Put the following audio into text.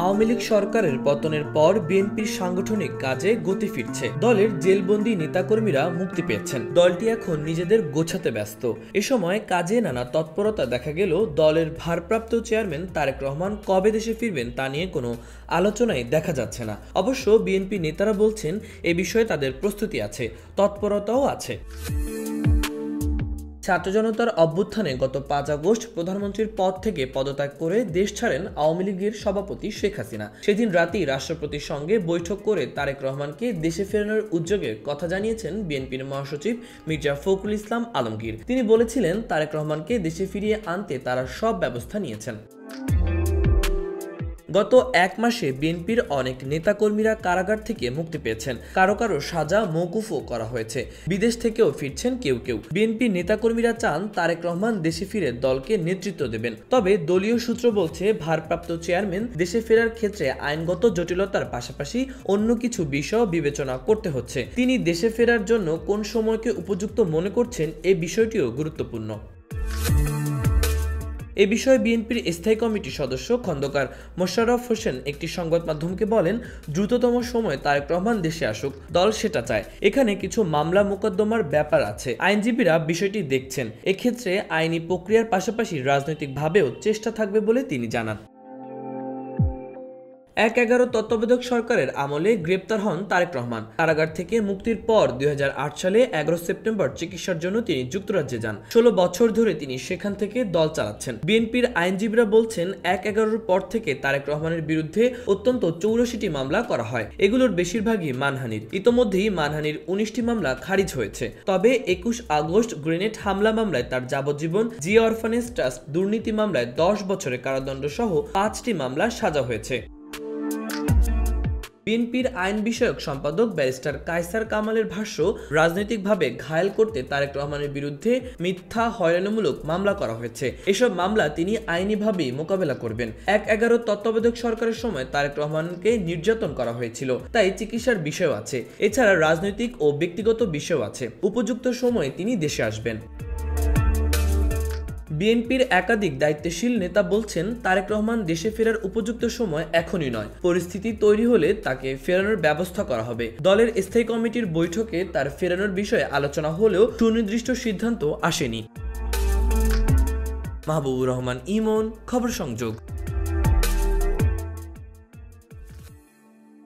আওয়ামী লীগ সরকারের পতনের পর বিএনপির সাংগঠনিক কাজে গতি ফিরছে। দলের জেলবন্দি নেতাকর্মীরা মুক্তি পেয়েছেন। দলটি এখন নিজেদের গোছাতে ব্যস্ত। এ সময় কাজে নানা তৎপরতা দেখা গেল। দলের ভারপ্রাপ্ত চেয়ারম্যান তারেক রহমান কবে দেশে ফিরবেন তা নিয়ে কোনো আলোচনাই দেখা যাচ্ছে না। অবশ্য বিএনপি নেতারা বলছেন এ বিষয়ে তাদের প্রস্তুতি আছে, তৎপরতাও আছে। ছাত্র জনতার অভ্যুত্থানে গত 5 আগস্ট প্রধানমন্ত্রীর পদ থেকে পদত্যাগ করে দেশ ছাড়েন আওয়ামী লীগের সভাপতি শেখ হাসিনা। সেদিন রাতেই রাষ্ট্রপতির সঙ্গে বৈঠক করে তারেক রহমানকে দেশে ফেরানোর উদ্যোগের কথা জানিয়েছেন বিএনপির মহাসচিব মির্জা ফখরুল ইসলাম আলমগীর। তিনি বলেছিলেন, তারেক রহমানকে দেশে ফিরিয়ে আনতে তারা সব ব্যবস্থা নিয়েছেন। গত 1 মাসে বিএনপির অনেক নেতাকর্মীরা কারাগার থেকে মুক্তি পেয়েছেন। কারো কারো সাজা মওকুফও করা হয়েছে। বিদেশ থেকেও ফিরছেন কেউ কেউ। বিএনপির নেতাকর্মীরা চান তারেক রহমান দেশে ফিরে দলকে নেতৃত্ব দেবেন। তবে দলীয় সূত্র বলছে, ভারপ্রাপ্ত চেয়ারম্যান দেশে ফেরার ক্ষেত্রে আইনগত জটিলতার পাশাপাশি অন্য কিছু বিষয় বিবেচনা করতে হচ্ছে। তিনি দেশে ফেরার জন্য কোন সময়কে উপযুক্ত মনে করছেন, এ বিষয়টিও গুরুত্বপূর্ণ। এ বিষয়ে বিএনপির স্থায়ী কমিটির সদস্য খন্দকার মোশাররফ হোসেন একটি সংবাদ মাধ্যমকে বলেন, দ্রুততম সময়ে তারেক রহমান দেশে আসুক, দল সেটা চায়। এখানে কিছু মামলা মোকদ্দমার ব্যাপার আছে, আইনজীবীরা বিষয়টি দেখছেন। এক্ষেত্রে আইনি প্রক্রিয়ার পাশাপাশি রাজনৈতিকভাবেও চেষ্টা থাকবে বলে তিনি জানান। 1/11 তত্ত্বাবধায়ক সরকারের আমলে গ্রেপ্তার হন তারেক রহমান। কারাগার থেকে মুক্তির পর 2008 সালে 11 সেপ্টেম্বর চিকিৎসার জন্য তিনি যুক্তরাজ্যে যান। 16 বছর ধরে তিনি সেখান থেকে দল চালাচ্ছেন। বিএনপির আইনজীবীরা বলছেন, 1/11 পর থেকে তারেক রহমানের বিরুদ্ধে অত্যন্ত 84টি মামলা করা হয়। এগুলোর বেশিরভাগই মানহানির। ইতোমধ্যেই মানহানির 19টি মামলা খারিজ হয়েছে। তবে 21 আগস্ট গ্রেনেড হামলা মামলায় তার যাবজ্জীবন, জিয়া অরফানেজ ট্রাস্ট দুর্নীতি মামলায় 10 বছরের কারাদণ্ড সহ 5টি মামলা সাজা হয়েছে। বিএনপির আইন বিষয়ক সম্পাদক ব্যারিস্টার কায়সার কামালের ভাষ্য, রাজনৈতিকভাবে ঘায়েল করতে তারেক রহমানের বিরুদ্ধে মিথ্যা হয়রানিমূলক মামলা করা হয়েছে। এসব মামলা তিনি আইনিভাবেই মোকাবেলা করবেন। 1/11 তত্ত্বাবধায়ক সরকারের সময় তারেক রহমানকে নির্যাতন করা হয়েছিল, তাই চিকিৎসার বিষয় আছে। এছাড়া রাজনৈতিক ও ব্যক্তিগত বিষয় আছে। উপযুক্ত সময়ে তিনি দেশে আসবেন। বিএনপির একাধিক দায়িত্বশীল নেতা বলছেন, তারেক রহমান দেশে ফেরার উপযুক্ত সময় এখনই নয়। পরিস্থিতি তৈরি হলে তাকে ফেরানোর ব্যবস্থা করা হবে। দলের স্থায়ী কমিটির বৈঠকে তার ফেরানোর বিষয়ে আলোচনা হলেও সুনির্দিষ্ট সিদ্ধান্ত আসেনি। মাহবুবুর রহমান ইমন, খবর সংযোগ।